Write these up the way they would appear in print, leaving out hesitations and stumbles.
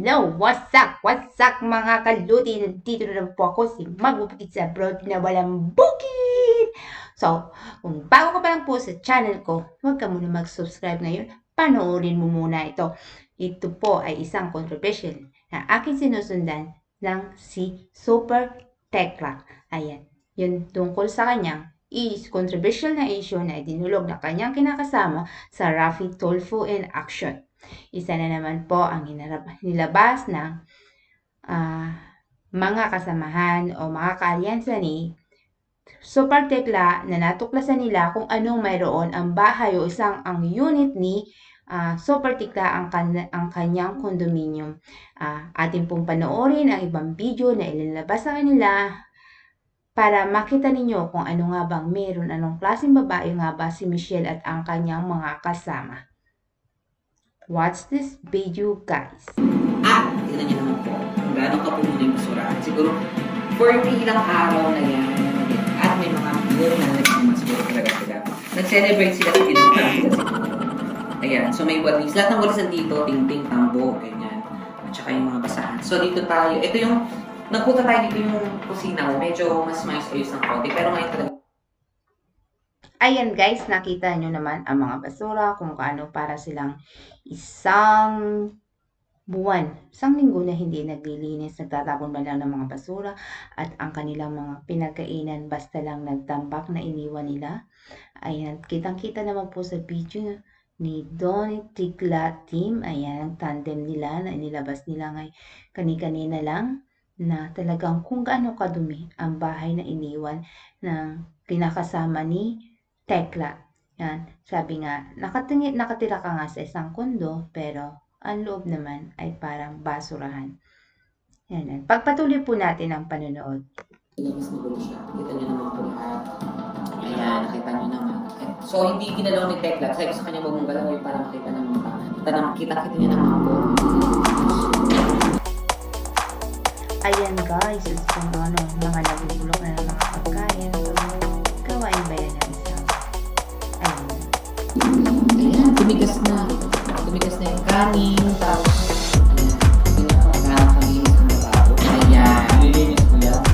Hello! What's up? What's up mga kaluti? Nandito na lang po ako si Magbubukid sa abroad na walang bukid! So, kung bago ka pa lang po sa channel ko, huwag ka muna mag-subscribe ngayon. Panoorin mo muna ito. Ito po ay isang controversial na aking sinusundan ng si Super Tekla. Ayan, yun tungkol sa kanyang controversial na issue na idinulog na kanyang kinakasama sa Raffy Tulfo in Action. Isa na naman po ang nilabas ng mga kasamahan o mga kaalyansa ni Super Tekla na natuklasan nila kung anong mayroon ang bahay o ang unit ni Super Tekla ang kanyang condominium. Atin pong panoorin ang ibang video na ilalabas sa kanila para makita ninyo kung ano nga bang meron, anong klaseng babae nga ba si Michelle at ang kanyang mga kasama. Watch this video, guys. Tignan niyo naman po kung gaano kapuno yung basurahan. Siguro, for ilang araw na yan, at may mga siguro na nagsimang siguro talaga sila. Nag-celebrate sila sa pinuntahan sila siguro. Ayan, so may walis. Lahat ng walis nandito, ting-ting, tambo, ganyan. At saka yung mga basahan. So dito tayo, ito yung, nagpunta tayo dito yung kusina. Medyo mas maayos ng konti. Pero ngayon talaga, ayan guys, nakita nyo naman ang mga basura, kung kaano para silang isang linggo na hindi naglilinis, nagtatapon ba lang ng mga basura at ang kanilang mga pinagkainan basta lang nagtambak na iniwan nila. Ayan, kitang-kita naman po sa video ni Donnie Tekla team. Ayan, ang tandem nila na inilabas nila kani-kanina lang na talagang kung gaano kadumi ang bahay na iniwan ng kinakasama ni Tekla. Yan, sabi nga, nakatira ka nga sa isang kondo, pero ang loob naman ay parang basurahan. Yan. Pagpatuloy po natin ang panonood. mas magulo siya. Kita niyo naman po lahat. Ayan, nakita niyo naman. So, hindi ginalaw ni Tekla. Kasi sa kanya huwag mong galaw para makita ng mga kita niyo naman po. Ayan guys, it's kung mga nabubulok na ng mga pagkain. Gawain ba yan ang isang? Ayan, tumigas na yung kanin. Tapos, ayan, kalinis ang lababo. Ayan. Nilinis ko yan.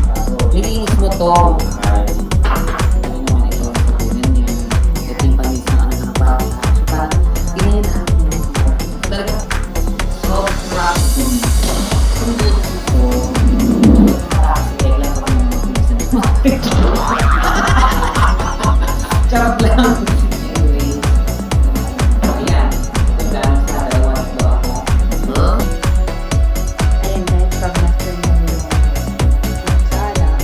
Nilinis mo to. Ayun naman ito ang sabunan niya. Ito yung palinis ng ano ng babo. So, parang, tingnan na. Talaga, sobrang charot lang. Anyway. Ayan. Ito lang sa dalawa nito ako. Ayan guys, pag master mo yung kutsara,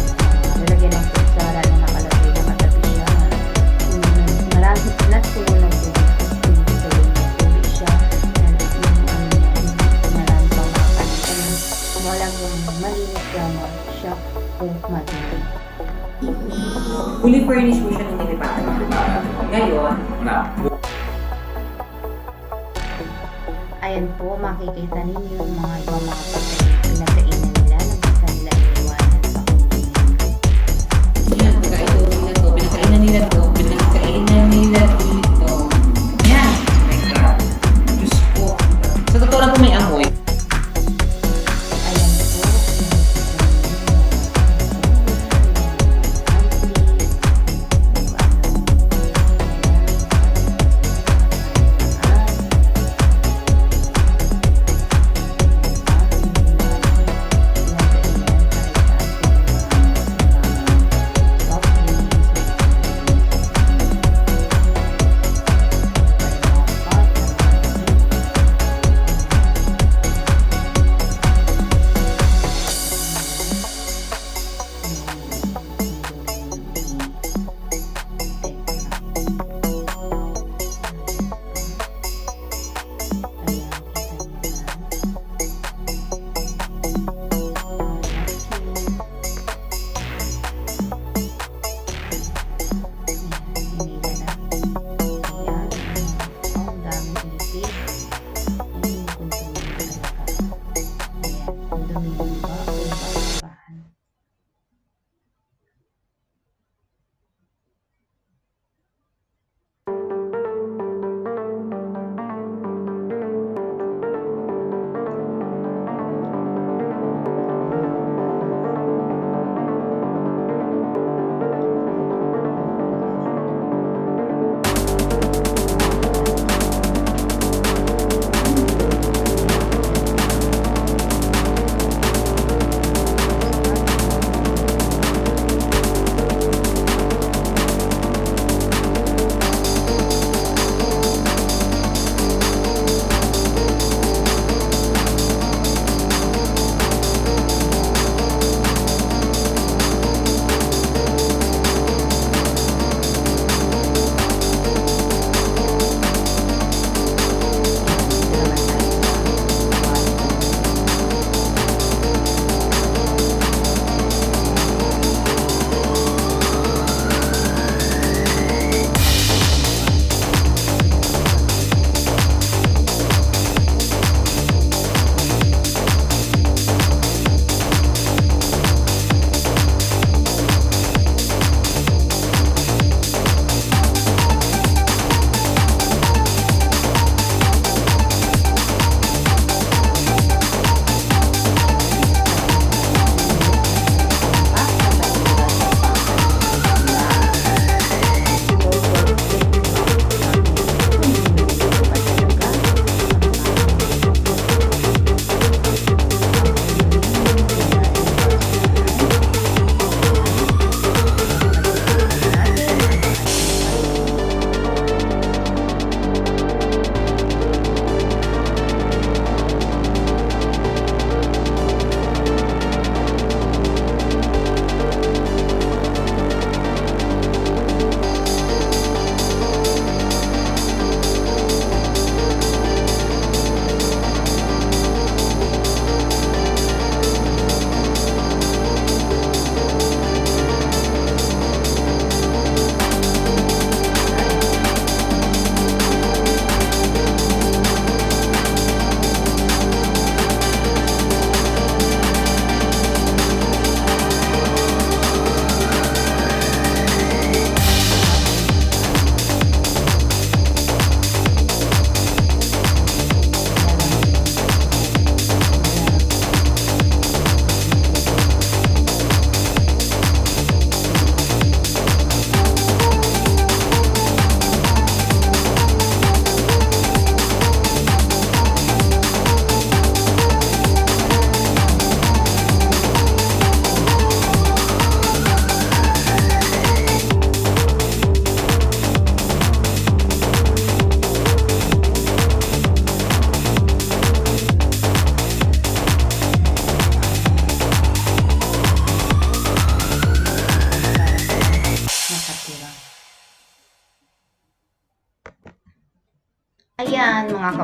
lalagyan ng kutsara na nakalagay na katabi siya. Marami na tulong ng tubig siya. Marami pang mga kalitan. Kung walang yung malinis lamang siya kung matindi. Fully furnished mo siya nung nilipatan. Ngayon, Ayan po, makikita ninyo yung mga ibang mga pinagkainan nila na basta nila iniwanan sa ayan, pagkaito nila to, pinakainan nila to, Ayan! Oh my God. Diyos ko. Sa totoo lang po may amoy. ayan po.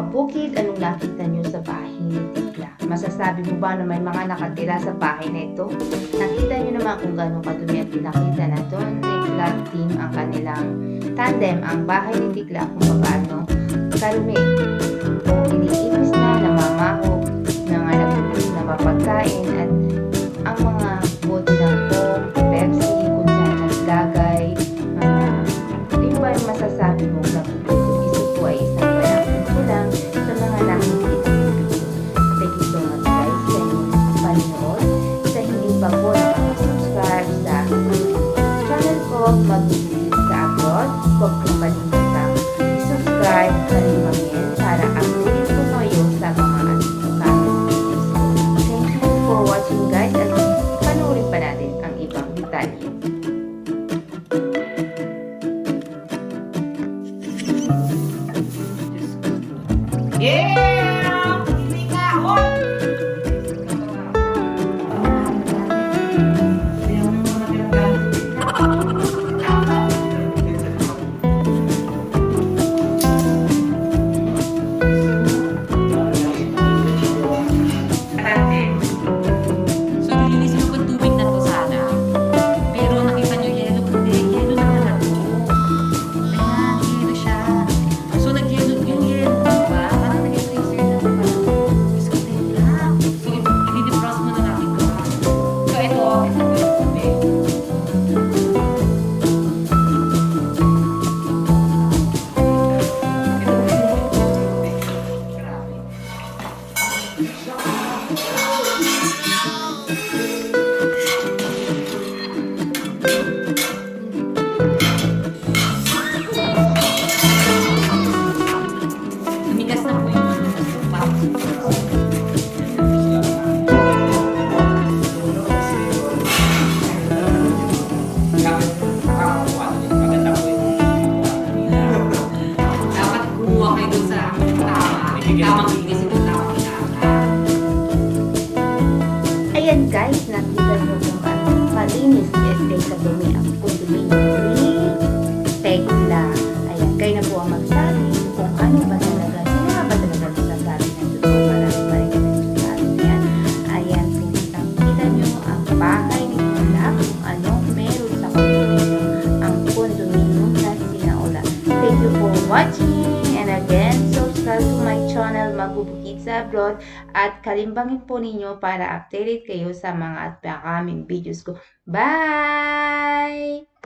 kabukid, anong nakita nyo sa bahay ni Tikla? Masasabi mo ba na may mga nakatira sa bahay na ito? Nakita nyo naman kung gano'ng kadumi at pinakita na doon Tikla team ang kanilang tandem, ang bahay ni Tikla kung paano kadumi. Kung iniipis na, namamaho, mga nabubulong na mapagkain at ang mga bote ng Coke, Pepsi, kung saan naglagay, yung ba yung masasabi mong nabubulong? Ito po ay isang palakit ko lang sa mga nakikita ng video. Thank you so much guys sa inyong panonood. Sa hindi pa po nakaka-subscribe sa channel ko, Magbubukid sa Abroad, huwag kong kalimutan i-subscribe, kalimutan para update ko kayo sa mga upcoming videos ko. Thank you for watching guys at panoorin pa natin ang ibang detalye. Yeah! Tika! Oh! So, nililisin ko yung tubig na to sana. Pero nakita nyo, yellow. Hindi, yellow na pala to. Ayan, yellow siya. So, nag-yellow yung yellow, diba? Parang nag-freezer na ito. Gusto ko din lang. So, i-defrost muna natin ito. So, ito yung tubig. Grabe. Tumigas na po yung dapat kumuha kayo dun sa tamang linis ito, tamang hinahangad. Ayan guys, nakita nyo kung ano kalinis at kay kadumi ang kundumi ni Tekla. Ayan, kayo na po ang magsabi kung ano ba talaga, sino nga ba talaga nagsasabi ng totoo, marami pa rin yung nagsasabi niya. Ayan, kita nyo ang bahay ni Tekla, kung ano meron sa kondominium, ang kondominium na sinaula. Thank you for watching and again, subscribe to my channel Magbubukid sa Abroad at kalimbangin po ninyo para updated kayo sa mga upcoming videos ko. Bye!